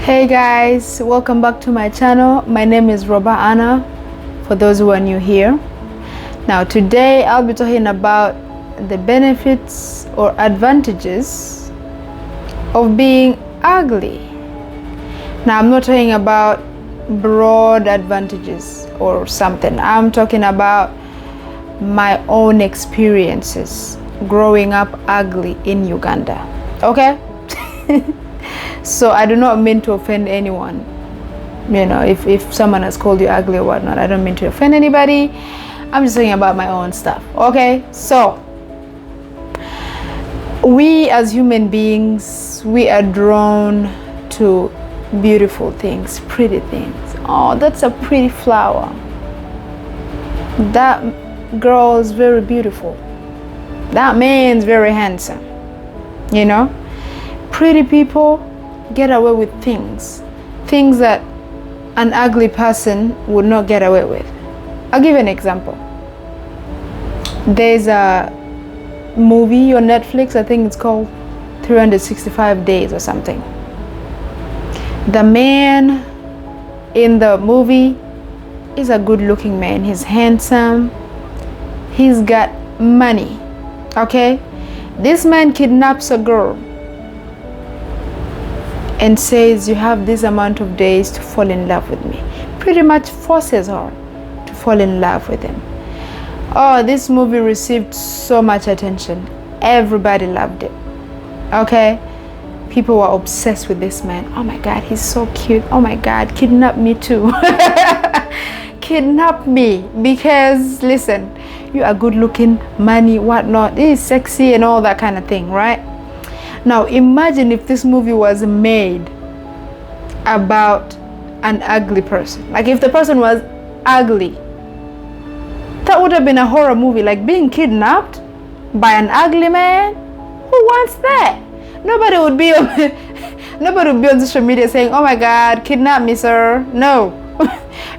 Hey guys, welcome back to my channel. My name is Roba Anna, for those who are new here. Now today I'll be talking about the benefits or advantages of being ugly. Now I'm not talking about broad advantages or something. I'm talking about my own experiences growing up ugly in Uganda. Okay? So I do not mean to offend anyone. You know, if someone has called you ugly or whatnot, I don't mean to offend anybody. I'm just talking about my own stuff. Okay? So we as human beings, we are drawn to beautiful things, pretty things. Oh, that's a pretty flower. That girl is very beautiful. That man's very handsome. You know? Pretty people get away with things that an ugly person would not get away with. I'll give you an example. There's a movie on Netflix, I think it's called 365 Days or something. The man in the movie is a good looking man. He's handsome. He's got money. Okay? This man kidnaps a girl and says, you have this amount of days to fall in love with me. Pretty much forces her to fall in love with him. Oh, this movie received so much attention. Everybody loved it. Okay? People were obsessed with this man. Oh my God, he's so cute. Oh my God, kidnap me too. Kidnap me. Because, listen, you are good looking, money, whatnot. He's sexy and all that kind of thing, right? Now imagine if this movie was made about an ugly person. Like if the person was ugly. That would have been a horror movie, like being kidnapped by an ugly man. Who wants that? Nobody would be on social media saying, oh my God, kidnap me, sir. No.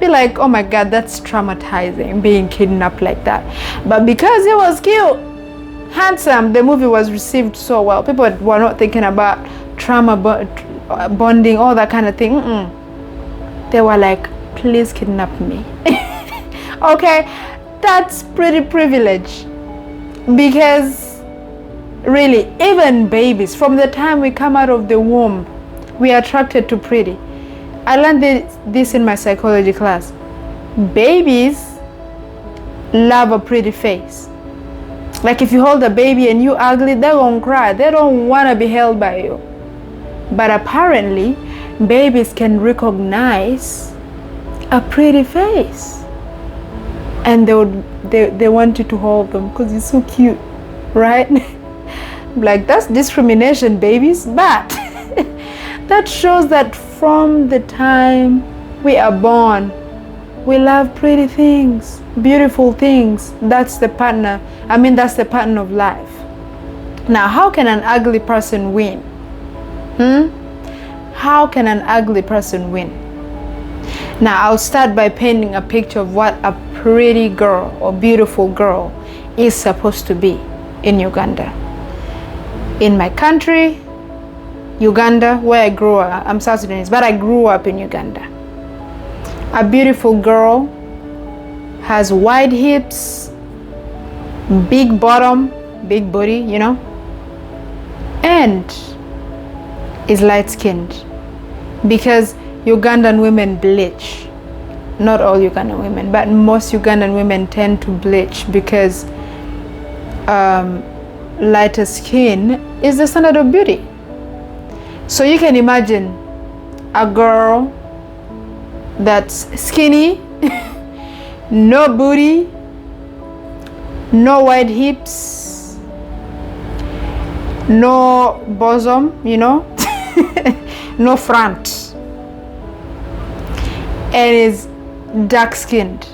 Be like, oh my God, that's traumatizing, being kidnapped like that. But because he was cute, handsome, the movie was received so well. People were not thinking about trauma bonding, all that kind of thing. They were like, please kidnap me. Okay, that's pretty privilege. Because really, even babies, from the time we come out of the womb, we are attracted to pretty. I learned this in my psychology class. Babies love a pretty face. Like if you hold a baby and you ugly, they're gonna cry. They don't want to be held by you. But apparently, babies can recognize a pretty face, and they want you to hold them because it's so cute, right? Like that's discrimination, babies. But that shows that from the time we are born, we love pretty things, beautiful things. That's the partner. That's the pattern of life. Now, how can an ugly person win? How can an ugly person win? Now, I'll start by painting a picture of what a pretty girl or beautiful girl is supposed to be in Uganda. In my country, Uganda, where I grew up, I'm South Sudanese, but I grew up in Uganda. A beautiful girl has wide hips, big bottom, big booty, you know, and is light-skinned. Because Ugandan women bleach. Not all Ugandan women, but most Ugandan women tend to bleach because lighter skin is the standard of beauty. So you can imagine a girl that's skinny, no booty, no wide hips, no bosom, you know, no front, and is dark-skinned.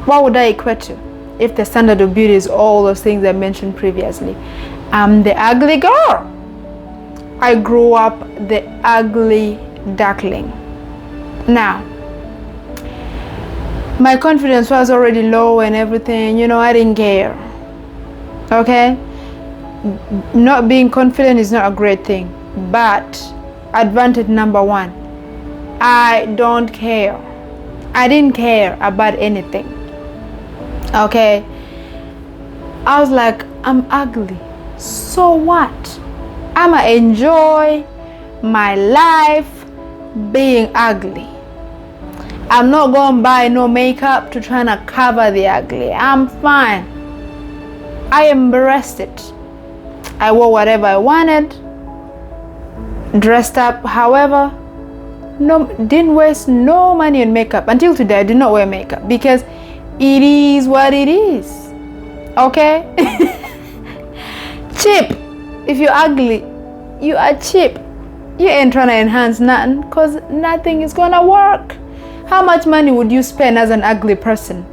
What would I equate to if the standard of beauty is all those things I mentioned previously? I'm the ugly girl. I grew up the ugly duckling. Now, my confidence was already low and everything, you know, I didn't care. Okay? Not being confident is not a great thing, but advantage number one, I don't care. I didn't care about anything. Okay? I was like, I'm ugly. So what? I'ma enjoy my life being ugly. I'm not gonna buy no makeup to try to cover the ugly. I'm fine. I embraced it. I wore whatever I wanted, dressed up however. No, didn't waste no money on makeup. Until today, I do not wear makeup because it is what it is. Okay? Cheap. If you're ugly, you are cheap. You ain't trying to enhance nothing because nothing is gonna work. How much money would you spend as an ugly person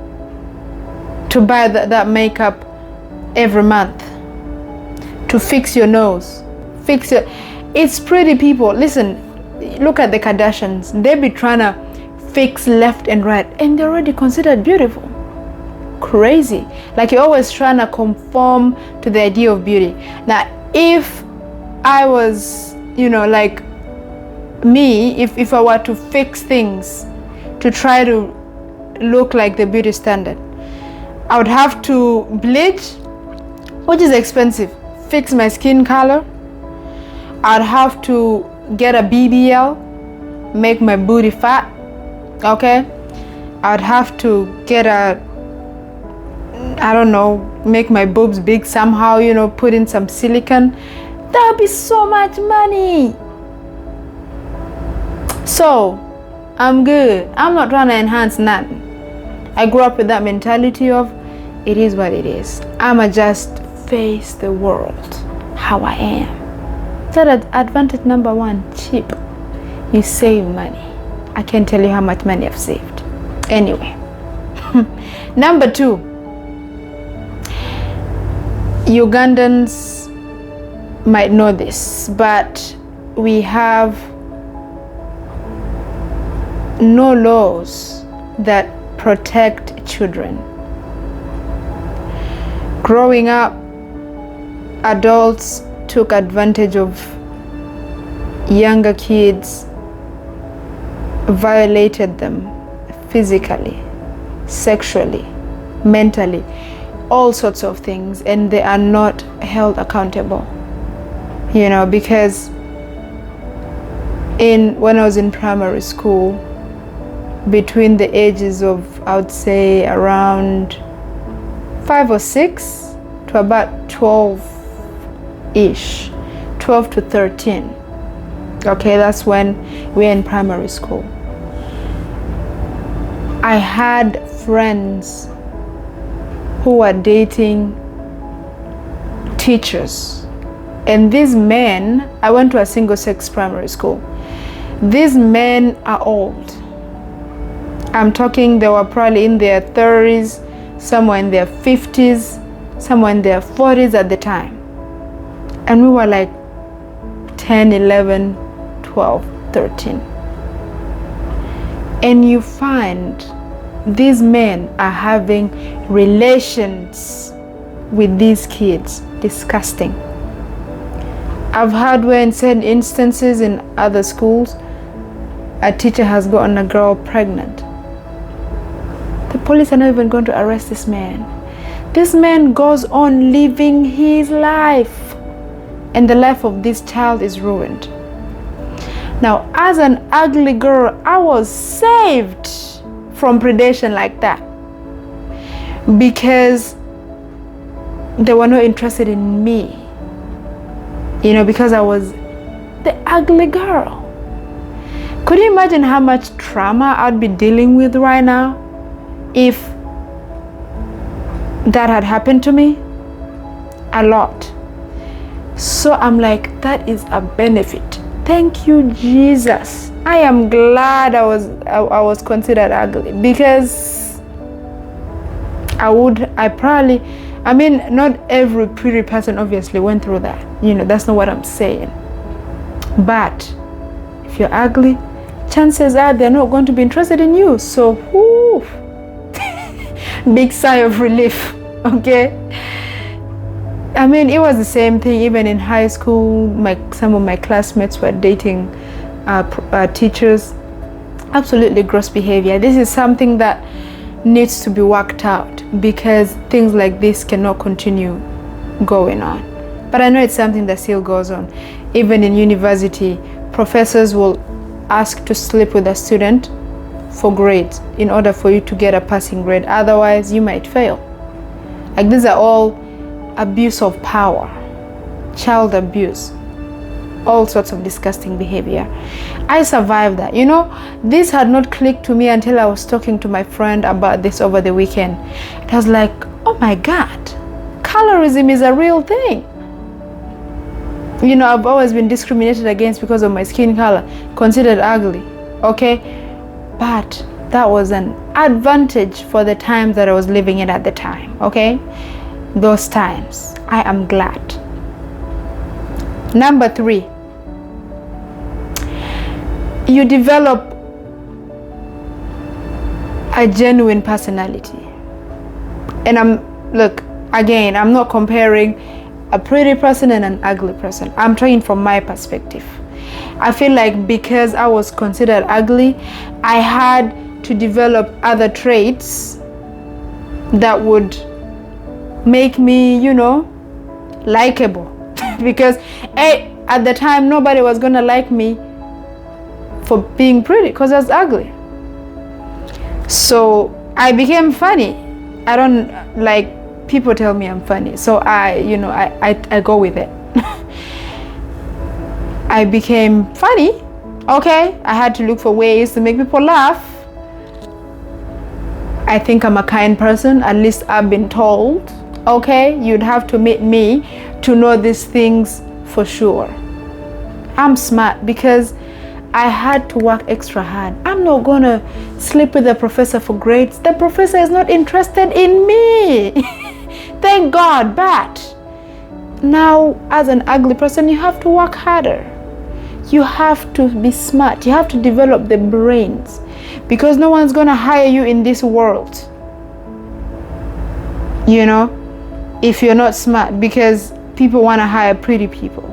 to buy that makeup every month? To fix your nose? It's pretty people. Listen, look at the Kardashians. They be trying to fix left and right and they're already considered beautiful. Crazy. Like you're always trying to conform to the idea of beauty. Now, if I was, like me, if I were to fix things to try to look like the beauty standard, I would have to bleach, which is expensive, fix my skin color. I'd have to get a BBL, make my booty fat. Okay? I'd have to get make my boobs big somehow, put in some silicone. That would be so much money. So, I'm good. I'm not trying to enhance nothing. I grew up with that mentality of, it is what it is. I'ma just face the world how I am. That advantage number one, cheap. You save money. I can't tell you how much money I've saved. Anyway. Number two, Ugandans might know this, but we have no laws that protect children. Growing up, adults took advantage of younger kids, violated them physically, sexually, mentally, all sorts of things, and they are not held accountable. Because when I was in primary school, between the ages of, I would say, around 5 or 6 to about 12-ish, 12 to 13. Okay, that's when we're in primary school. I had friends who were dating teachers. And these men, I went to a single-sex primary school. These men are old. I'm talking, they were probably in their 30s, somewhere in their 50s, somewhere in their 40s at the time. And we were like 10, 11, 12, 13. And you find these men are having relations with these kids. Disgusting. I've heard where in certain instances in other schools, a teacher has gotten a girl pregnant. The police are not even going to arrest this man. This man goes on living his life, and the life of this child is ruined. Now, as an ugly girl, I was saved from predation like that because they were not interested in me. Because I was the ugly girl. Could you imagine how much trauma I'd be dealing with right now if that had happened to me? A lot. So I'm like, that is a benefit. Thank you, Jesus. I am glad I was considered ugly because not every pretty person obviously went through that. That's not what I'm saying. But if you're ugly, chances are they're not going to be interested in you. So, whoo, big sigh of relief, okay? It was the same thing even in high school. Some of my classmates were dating teachers. Absolutely gross behavior. This is something that needs to be worked out, because things like this cannot continue going on. But I know it's something that still goes on. Even in university, professors will ask to sleep with a student for grades in order for you to get a passing grade. Otherwise, you might fail. Like, these are all abuse of power, child abuse, all sorts of disgusting behavior. I survived that. This had not clicked to me until I was talking to my friend about this over the weekend. It was like, oh my God, colorism is a real thing. I've always been discriminated against because of my skin color, considered ugly, okay? But that was an advantage for the times that I was living in at the time, okay? Those times, I am glad. Number 3, you develop a genuine personality. And I'm not comparing a pretty person and an ugly person. I'm trying from my perspective. I feel like because I was considered ugly, I had to develop other traits that would make me, likable. Because at the time, nobody was gonna like me for being pretty because I was ugly. So I became funny. I don't like people tell me I'm funny, so I go with it. I became funny, okay? I had to look for ways to make people laugh. I think I'm a kind person, at least I've been told, okay? You'd have to meet me to know these things for sure. I'm smart because I had to work extra hard. I'm not gonna sleep with the professor for grades. The professor is not interested in me. Thank God. But now, as an ugly person, you have to work harder. You have to be smart. You have to develop the brains, because no one's gonna hire you in this world, if you're not smart, because people want to hire pretty people,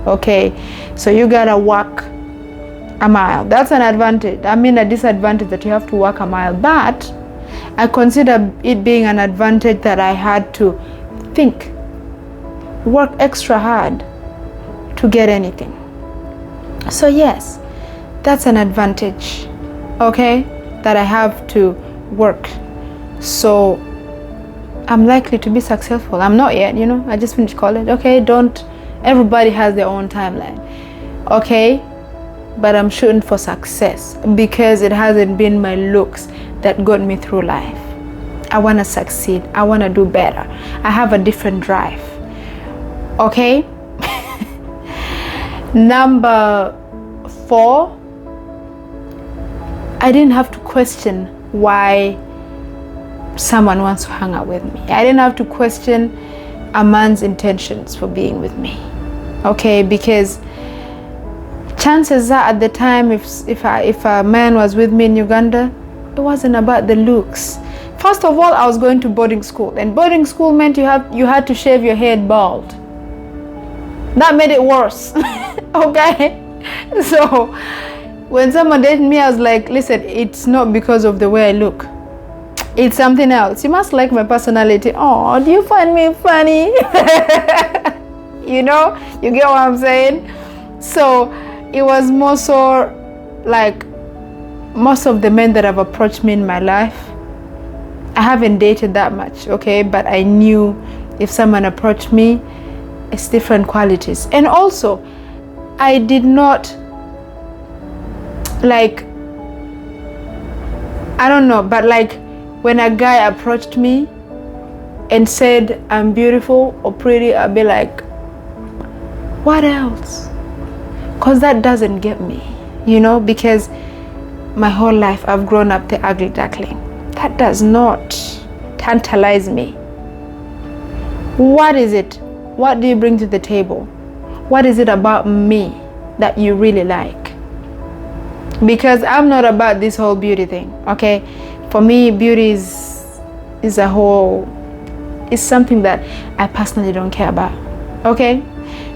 okay? So you gotta work a mile. That's an advantage. A disadvantage that you have to work a mile, but I consider it being an advantage that I had to work extra hard to get anything. So yes, that's an advantage, okay, that I have to work. So I'm likely to be successful. I'm not yet, I just finished college, okay? Everybody has their own timeline, okay? But I'm shooting for success, because it hasn't been my looks that got me through life. I want to succeed. I want to do better. I have a different drive, okay? Number 4, I didn't have to question why someone wants to hang out with me. I didn't have to question a man's intentions for being with me, okay? Because chances are, at the time, if a man was with me in Uganda, it wasn't about the looks. First of all, I was going to boarding school, and boarding school meant you had to shave your head bald. That made it worse. Okay? So when someone dated me, I was like, listen, it's not because of the way I look. It's something else. You must like my personality. Oh, do you find me funny? You get what I'm saying? So it was more so like most of the men that have approached me in my life, I haven't dated that much, okay? But I knew if someone approached me, it's different qualities. And also, I did not when a guy approached me and said I'm beautiful or pretty, I'd be like, what else? Because that doesn't get me, because my whole life I've grown up the ugly duckling. That does not tantalize me. What is it? What do you bring to the table? What is it about me that you really like? Because I'm not about this whole beauty thing, okay? For me, beauty is something that I personally don't care about, okay?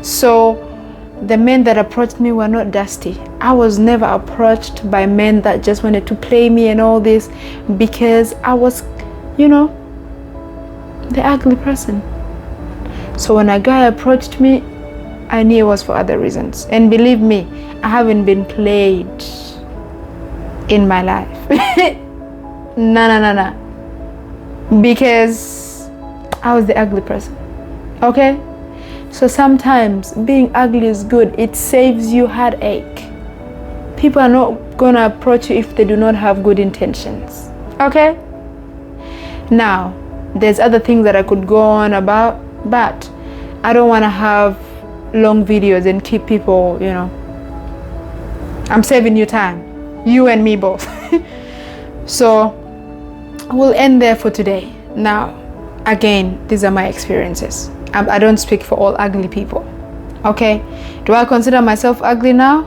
So the men that approached me were not dusty. I was never approached by men that just wanted to play me and all this, because I was, you know, the ugly person. So when a guy approached me, I knew it was for other reasons. And believe me, I haven't been played in my life. No. Because I was the ugly person. Okay? So sometimes being ugly is good. It saves you heartache. People are not gonna approach you if they do not have good intentions. Okay? Now, there's other things that I could go on about, but I don't want to have long videos and keep people, you know. I'm saving you time, you and me both. So we'll end there for today. Now, again, these are my experiences. I don't speak for all ugly people. Okay? Do I consider myself ugly now?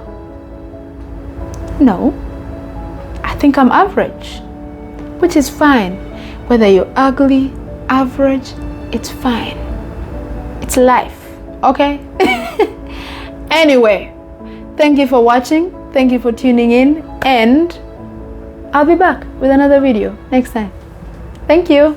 No. I think I'm average, which is fine. Whether you're ugly, average, it's fine. It's life. Okay? Anyway, thank you for watching. Thank you for tuning in. And I'll be back with another video next time. Thank you.